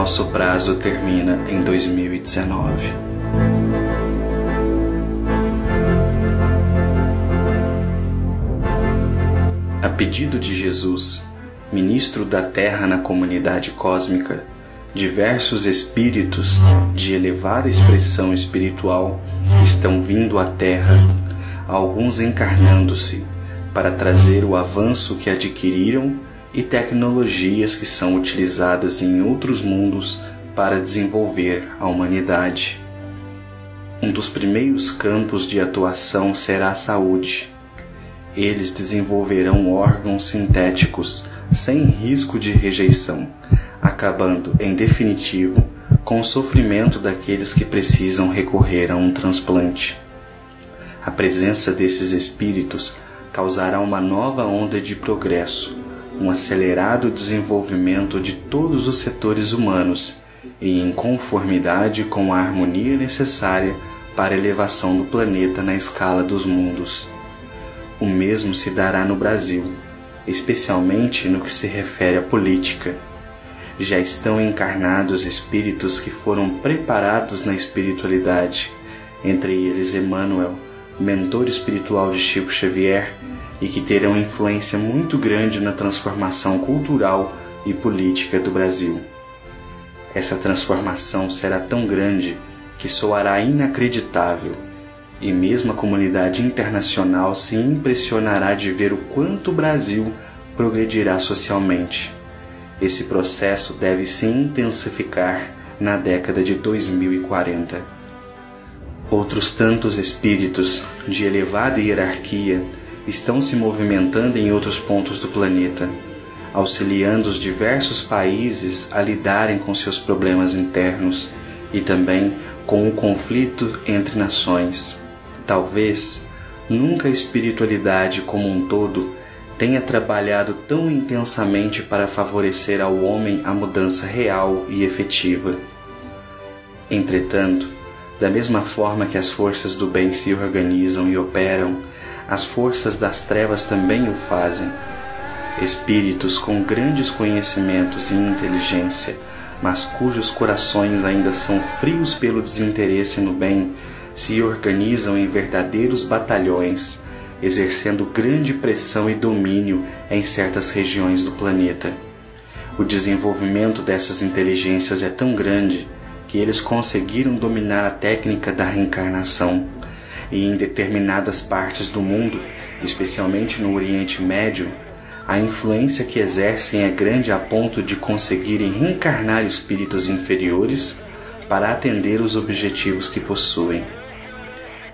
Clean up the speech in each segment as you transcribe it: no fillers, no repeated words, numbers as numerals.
nosso prazo termina em 2019. A pedido de Jesus, ministro da Terra na comunidade cósmica, diversos espíritos de elevada expressão espiritual estão vindo à Terra, alguns encarnando-se, para trazer o avanço que adquiriram e tecnologias que são utilizadas em outros mundos para desenvolver a humanidade. Um dos primeiros campos de atuação será a saúde. Eles desenvolverão órgãos sintéticos sem risco de rejeição, acabando, em definitivo, com o sofrimento daqueles que precisam recorrer a um transplante. A presença desses espíritos causará uma nova onda de progresso, um acelerado desenvolvimento de todos os setores humanos e em conformidade com a harmonia necessária para a elevação do planeta na escala dos mundos. O mesmo se dará no Brasil, especialmente no que se refere à política. Já estão encarnados espíritos que foram preparados na espiritualidade, entre eles Emmanuel, mentor espiritual de Chico Xavier, e que terão influência muito grande na transformação cultural e política do Brasil. Essa transformação será tão grande que soará inacreditável, e mesmo a comunidade internacional se impressionará de ver o quanto o Brasil progredirá socialmente. Esse processo deve se intensificar na década de 2040. Outros tantos espíritos de elevada hierarquia estão se movimentando em outros pontos do planeta, auxiliando os diversos países a lidarem com seus problemas internos e também com o conflito entre nações. Talvez nunca a espiritualidade como um todo tenha trabalhado tão intensamente para favorecer ao homem a mudança real e efetiva. Entretanto, da mesma forma que as forças do bem se organizam e operam, as forças das trevas também o fazem. Espíritos com grandes conhecimentos e inteligência, mas cujos corações ainda são frios pelo desinteresse no bem, se organizam em verdadeiros batalhões, exercendo grande pressão e domínio em certas regiões do planeta. O desenvolvimento dessas inteligências é tão grande que eles conseguiram dominar a técnica da reencarnação, e em determinadas partes do mundo, especialmente no Oriente Médio, a influência que exercem é grande a ponto de conseguirem reencarnar espíritos inferiores para atender os objetivos que possuem.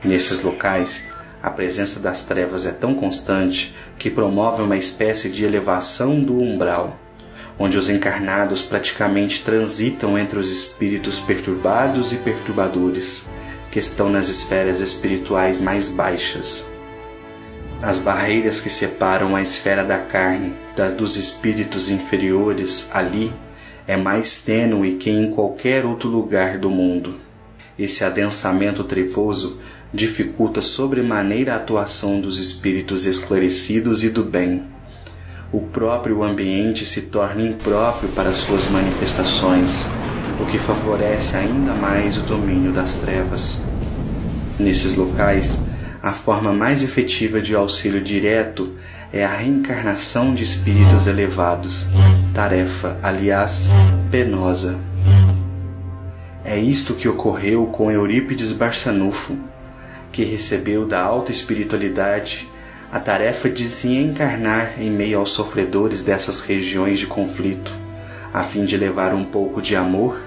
Nesses locais, a presença das trevas é tão constante que promove uma espécie de elevação do umbral, onde os encarnados praticamente transitam entre os espíritos perturbados e perturbadores, que estão nas esferas espirituais mais baixas. As barreiras que separam a esfera da carne das dos espíritos inferiores ali é mais tênue que em qualquer outro lugar do mundo. Esse adensamento trevoso dificulta sobremaneira a atuação dos espíritos esclarecidos e do bem. O próprio ambiente se torna impróprio para suas manifestações, o que favorece ainda mais o domínio das trevas. Nesses locais, a forma mais efetiva de auxílio direto é a reencarnação de espíritos elevados, tarefa, aliás, penosa. É isto que ocorreu com Eurípides Barçanufo, que recebeu da alta espiritualidade a tarefa de se encarnar em meio aos sofredores dessas regiões de conflito, a fim de levar um pouco de amor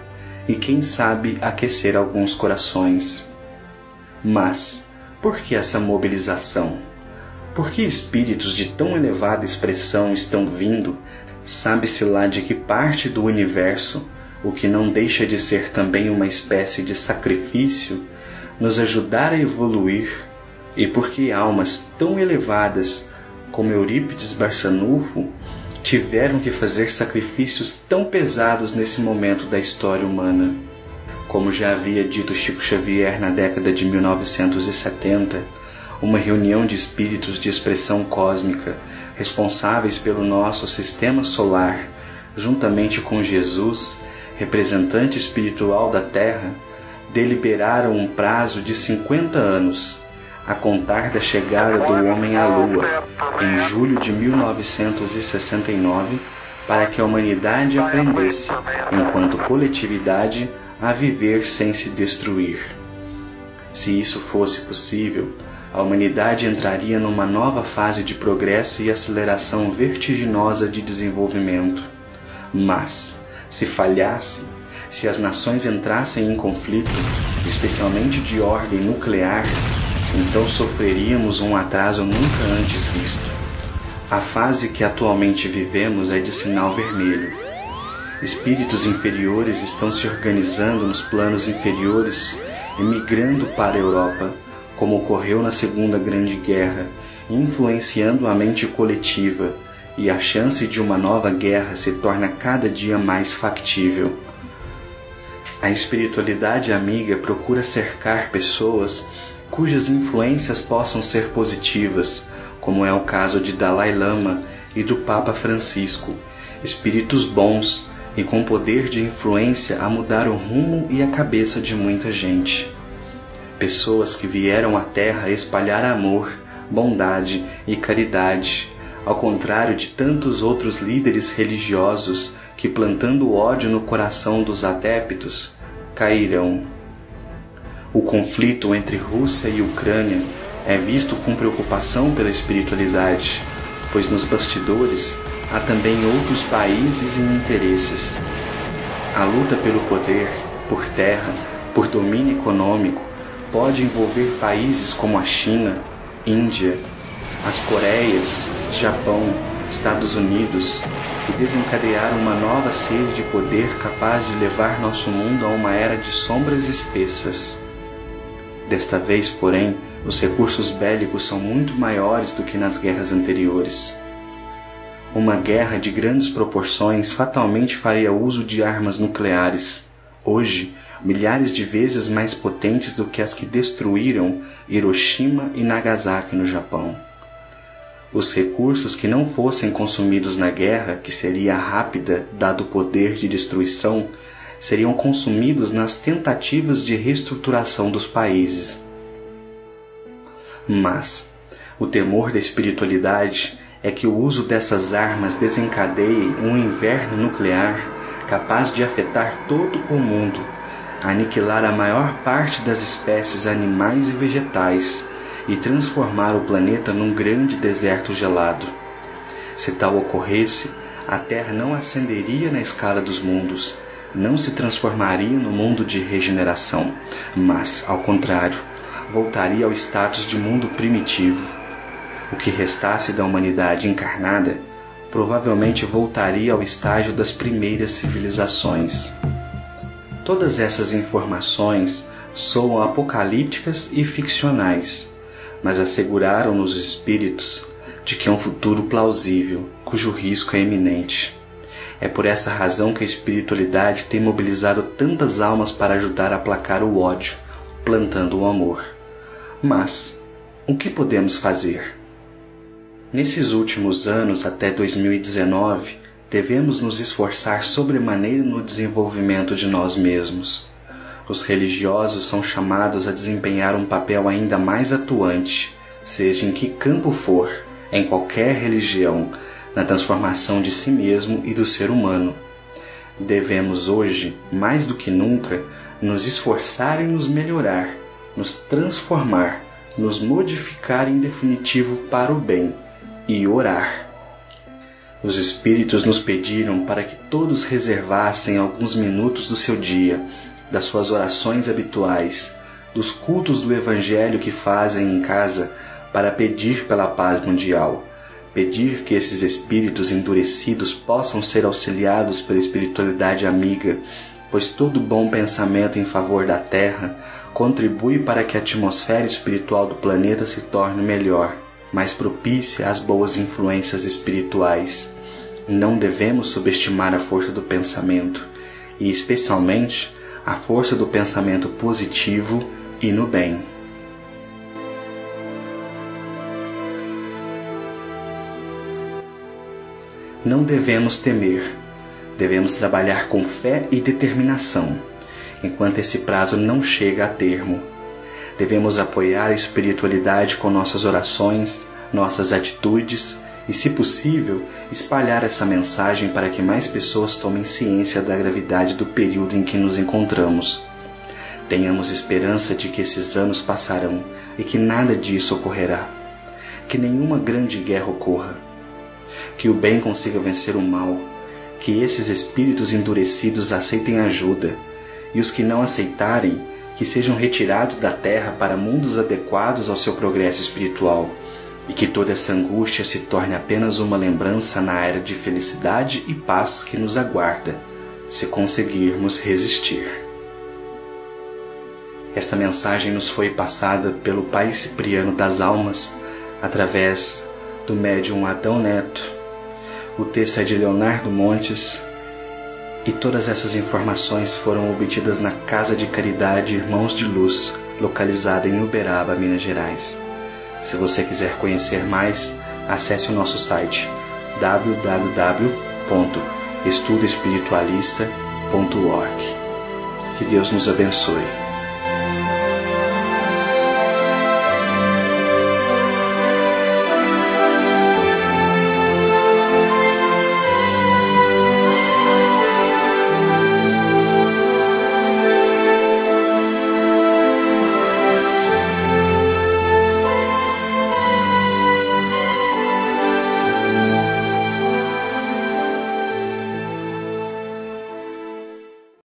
e, quem sabe, aquecer alguns corações. Mas, por que essa mobilização? Por que espíritos de tão elevada expressão estão vindo, sabe-se lá de que parte do universo, o que não deixa de ser também uma espécie de sacrifício, nos ajudar a evoluir, e por que almas tão elevadas como Eurípides Barçanufo tiveram que fazer sacrifícios tão pesados nesse momento da história humana. Como já havia dito Chico Xavier na década de 1970, uma reunião de espíritos de expressão cósmica, responsáveis pelo nosso sistema solar, juntamente com Jesus, representante espiritual da Terra, deliberaram um prazo de 50 anos, a contar da chegada do homem à Lua, em julho de 1969, para que a humanidade aprendesse, enquanto coletividade, a viver sem se destruir. Se isso fosse possível, a humanidade entraria numa nova fase de progresso e aceleração vertiginosa de desenvolvimento. Mas, se falhasse, se as nações entrassem em conflito, especialmente de ordem nuclear, então sofreríamos um atraso nunca antes visto. A fase que atualmente vivemos é de sinal vermelho. Espíritos inferiores estão se organizando nos planos inferiores e migrando para a Europa, como ocorreu na Segunda Grande Guerra, influenciando a mente coletiva, e a chance de uma nova guerra se torna cada dia mais factível. A espiritualidade amiga procura cercar pessoas cujas influências possam ser positivas, como é o caso de Dalai Lama e do Papa Francisco, espíritos bons e com poder de influência a mudar o rumo e a cabeça de muita gente. Pessoas que vieram à Terra espalhar amor, bondade e caridade, ao contrário de tantos outros líderes religiosos que, plantando ódio no coração dos adeptos, cairão. O conflito entre Rússia e Ucrânia é visto com preocupação pela espiritualidade, pois nos bastidores há também outros países e interesses. A luta pelo poder, por terra, por domínio econômico, pode envolver países como a China, Índia, as Coreias, Japão, Estados Unidos, e desencadear uma nova sede de poder capaz de levar nosso mundo a uma era de sombras espessas. Desta vez, porém, os recursos bélicos são muito maiores do que nas guerras anteriores. Uma guerra de grandes proporções fatalmente faria uso de armas nucleares, hoje milhares de vezes mais potentes do que as que destruíram Hiroshima e Nagasaki no Japão. Os recursos que não fossem consumidos na guerra, que seria rápida dado o poder de destruição, seriam consumidos nas tentativas de reestruturação dos países. Mas o temor da espiritualidade é que o uso dessas armas desencadeie um inverno nuclear capaz de afetar todo o mundo, aniquilar a maior parte das espécies animais e vegetais e transformar o planeta num grande deserto gelado. Se tal ocorresse, a Terra não ascenderia na escala dos mundos, não se transformaria no mundo de regeneração, mas, ao contrário, voltaria ao status de mundo primitivo. O que restasse da humanidade encarnada provavelmente voltaria ao estágio das primeiras civilizações. Todas essas informações soam apocalípticas e ficcionais, mas asseguraram-nos os espíritos de que é um futuro plausível, cujo risco é iminente. É por essa razão que a espiritualidade tem mobilizado tantas almas para ajudar a aplacar o ódio, plantando o amor. Mas, o que podemos fazer? Nesses últimos anos, até 2019, devemos nos esforçar sobremaneira no desenvolvimento de nós mesmos. Os religiosos são chamados a desempenhar um papel ainda mais atuante, seja em que campo for, em qualquer religião, na transformação de si mesmo e do ser humano. Devemos hoje, mais do que nunca, nos esforçar em nos melhorar, nos transformar, nos modificar em definitivo para o bem e orar. Os Espíritos nos pediram para que todos reservassem alguns minutos do seu dia, das suas orações habituais, dos cultos do Evangelho que fazem em casa, para pedir pela paz mundial, pedir que esses espíritos endurecidos possam ser auxiliados pela espiritualidade amiga, pois todo bom pensamento em favor da Terra contribui para que a atmosfera espiritual do planeta se torne melhor, mais propícia às boas influências espirituais. Não devemos subestimar a força do pensamento, e especialmente a força do pensamento positivo e no bem. Não devemos temer, Devemos trabalhar com fé e determinação, enquanto esse prazo não chega a termo. Devemos apoiar a espiritualidade com nossas orações, nossas atitudes e, se possível, espalhar essa mensagem para que mais pessoas tomem ciência da gravidade do período em que nos encontramos. Tenhamos esperança de que esses anos passarão e que nada disso ocorrerá. Que nenhuma grande guerra ocorra. Que o bem consiga vencer o mal. Que esses espíritos endurecidos aceitem ajuda. E os que não aceitarem, que sejam retirados da terra para mundos adequados ao seu progresso espiritual. E que toda essa angústia se torne apenas uma lembrança na era de felicidade e paz que nos aguarda, se conseguirmos resistir. Esta mensagem nos foi passada pelo Pai Cipriano das Almas, através do médium Adão Neto. O texto é de Leonardo Montes, e todas essas informações foram obtidas na Casa de Caridade Irmãos de Luz, localizada em Uberaba, Minas Gerais. Se você quiser conhecer mais, acesse o nosso site www.estudoespiritualista.org. Que Deus nos abençoe.